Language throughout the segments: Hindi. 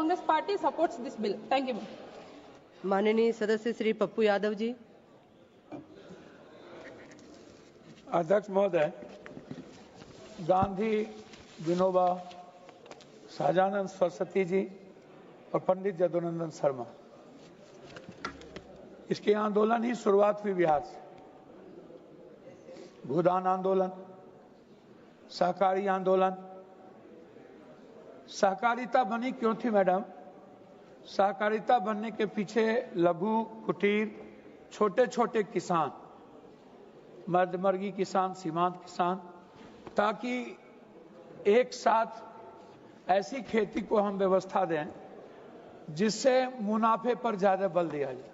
Congress party supports this bill. Thank you. माननीय सदस्य श्री पप्पू यादव जी। अध्यक्ष महोदय, गांधी, विनोबा, सहजानंद सरस्वती जी और पंडित जदुनंदन शर्मा, इसके आंदोलन ही शुरुआत हुई बिहार से। भूदान आंदोलन, सहकारी आंदोलन। सहकारिता बनी क्यों थी मैडम? सहकारिता बनने के पीछे लघु, कुटीर, छोटे छोटे किसान, मध्यवर्गीय किसान, सीमांत किसान, ताकि एक साथ ऐसी खेती को हम व्यवस्था दें जिससे मुनाफे पर ज्यादा बल दिया जाए।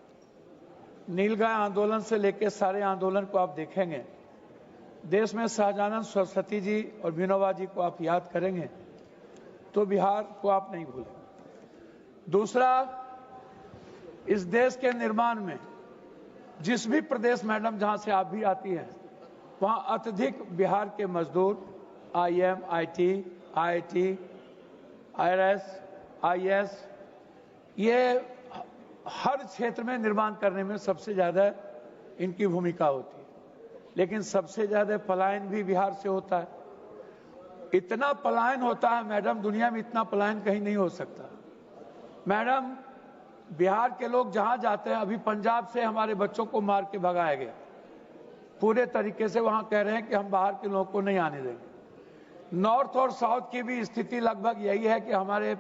नीलगाय आंदोलन से लेकर सारे आंदोलन को आप देखेंगे, देश में सहजानंद सरस्वती जी और विनोबा जी को आप याद करेंगे तो बिहार को आप नहीं भूलेंगे। दूसरा, इस देश के निर्माण में जिस भी प्रदेश मैडम जहां से आप भी आती हैं, वहां अत्यधिक बिहार के मजदूर IIM, IT, IIT, IRS, IAS, ये हर क्षेत्र में निर्माण करने में सबसे ज्यादा इनकी भूमिका होती है। लेकिन सबसे ज्यादा पलायन भी बिहार से होता है। इतना पलायन होता है मैडम, दुनिया में इतना पलायन कहीं नहीं हो सकता। मैडम, बिहार के लोग जहां जाते हैं, अभी पंजाब से हमारे बच्चों को मार के भगाया गया, पूरे तरीके से वहां कह रहे हैं कि हम बाहर के लोगों को नहीं आने देंगे। नॉर्थ और साउथ की भी स्थिति लगभग यही है कि हमारे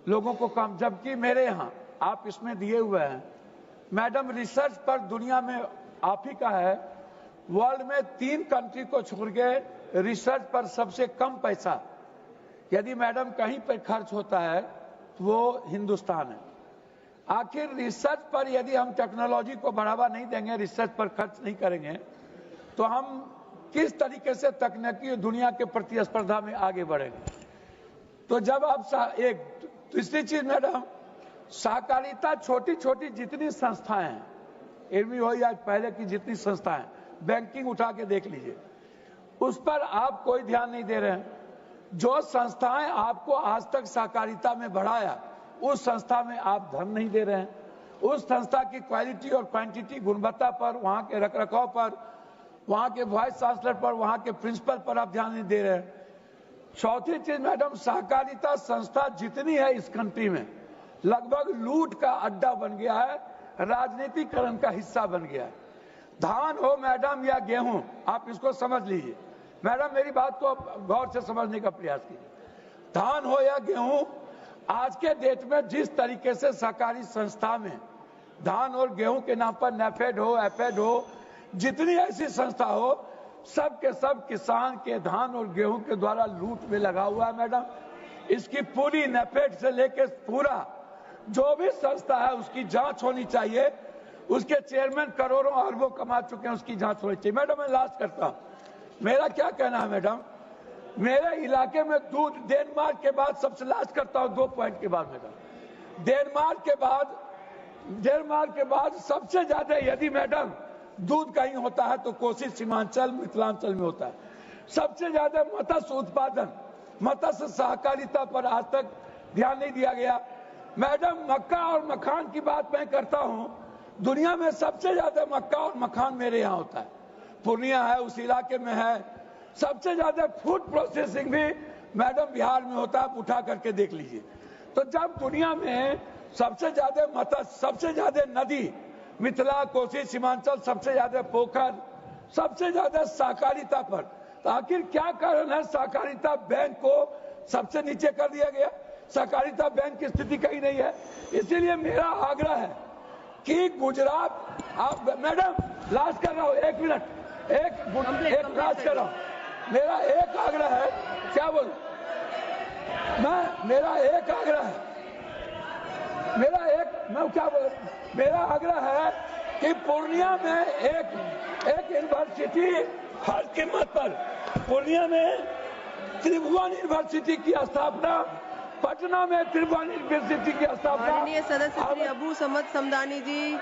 लोगों को कम, जबकि मेरे यहां आप इसमें दिए हुए हैं मैडम, रिसर्च पर दुनिया में आप ही का है, वर्ल्ड में 3 कंट्री को छोड़ के रिसर्च पर सबसे कम पैसा यदि मैडम कहीं पर खर्च होता है वो हिंदुस्तान है। आखिर रिसर्च पर यदि हम टेक्नोलॉजी को बढ़ावा नहीं देंगे, रिसर्च पर खर्च नहीं करेंगे, तो हम किस तरीके से तकनीकी दुनिया के प्रतिस्पर्धा में आगे बढ़ेंगे? तो जब आप एक दूसरी चीज मैडम, सहकारिता छोटी छोटी जितनी संस्थाएं हैं, इनमें हो या पहले की जितनी संस्थाएं, बैंकिंग उठा के देख लीजिए, उस पर आप कोई ध्यान नहीं दे रहे हैं। जो संस्थाएं आपको आज तक सहकारिता में बढ़ाया, उस संस्था में आप धन नहीं दे रहे हैं। उस संस्था की क्वालिटी और क्वांटिटी, गुणवत्ता पर, वहां के रखरखाव पर, वहां के वाइस चांसलर पर, वहां के प्रिंसिपल पर आप ध्यान नहीं दे रहे हैं। चौथी चीज मैडम, सहकारिता संस्था जितनी है इस कंट्री में, लगभग लूट का अड्डा बन गया है, राजनीतिकरण का हिस्सा बन गया है। धान हो मैडम या गेहूं, आप इसको समझ लीजिए मैडम, मेरी बात को गौर से समझने का प्रयास कीजिए। धान हो या गेहूं, आज के डेट में जिस तरीके से सहकारी संस्था में धान और गेहूं के नाम पर नेफेड हो, एफेड हो, जितनी ऐसी संस्था हो, सब के सब किसान के धान और गेहूं के द्वारा लूट में लगा हुआ है मैडम। इसकी पूरी नेफेड से लेकर पूरा जो भी संस्था है उसकी जांच होनी चाहिए। उसके चेयरमैन करोड़ों अरबों कमा चुके हैं, उसकी जांच होनी चाहिए। मैडम, मैं लास्ट करता हूं, मेरा क्या कहना है मैडम, मेरे इलाके में दूध डेनमार्क के बाद सबसे लास्ट करता हूं 2 पॉइंट के बाद मैडम, डेनमार्क के बाद सबसे ज्यादा यदि मैडम दूध कहीं होता है तो कोसी सीमांचल मिथिलांचल में होता है। सबसे ज्यादा मत्स्य उत्पादन, मत्स्य सहकारिता पर आज तक ध्यान नहीं दिया गया मैडम। मक्का और मखान की बात मैं करता हूं, दुनिया में सबसे ज्यादा मक्का और मखान मेरे यहाँ होता है, पूर्णिया है, उस इलाके में है। सबसे ज्यादा फूड प्रोसेसिंग भी मैडम बिहार में होता है, आप उठा करके देख लीजिए। तो जब दुनिया में सबसे ज्यादा मत्स्य, सबसे ज्यादा नदी, मिथिला, कोसी, सीमांचल, सबसे ज्यादा पोखर, सबसे ज्यादा सहकारिता पर, तो आखिर क्या कारण है सहकारिता बैंक को सबसे नीचे कर दिया गया? सहकारिता बैंक की स्थिति कहीं नहीं है। इसीलिए मेरा आग्रह है कि गुजरात, आप मैडम लास्ट कर रहा हूं, 1 मिनट, एक लास्ट कर रहा हूं, मेरा एक आग्रह है, क्या बोल, मेरा एक आग्रह है, मेरा आग्रह है कि पूर्णिया में एक यूनिवर्सिटी हर कीमत पर, पूर्णिया में त्रिभुवन यूनिवर्सिटी की स्थापना, पटना में त्रिभुवन यूनिवर्सिटी की स्थापना। माननीय सदस्य श्री अबू समद समदानी जी।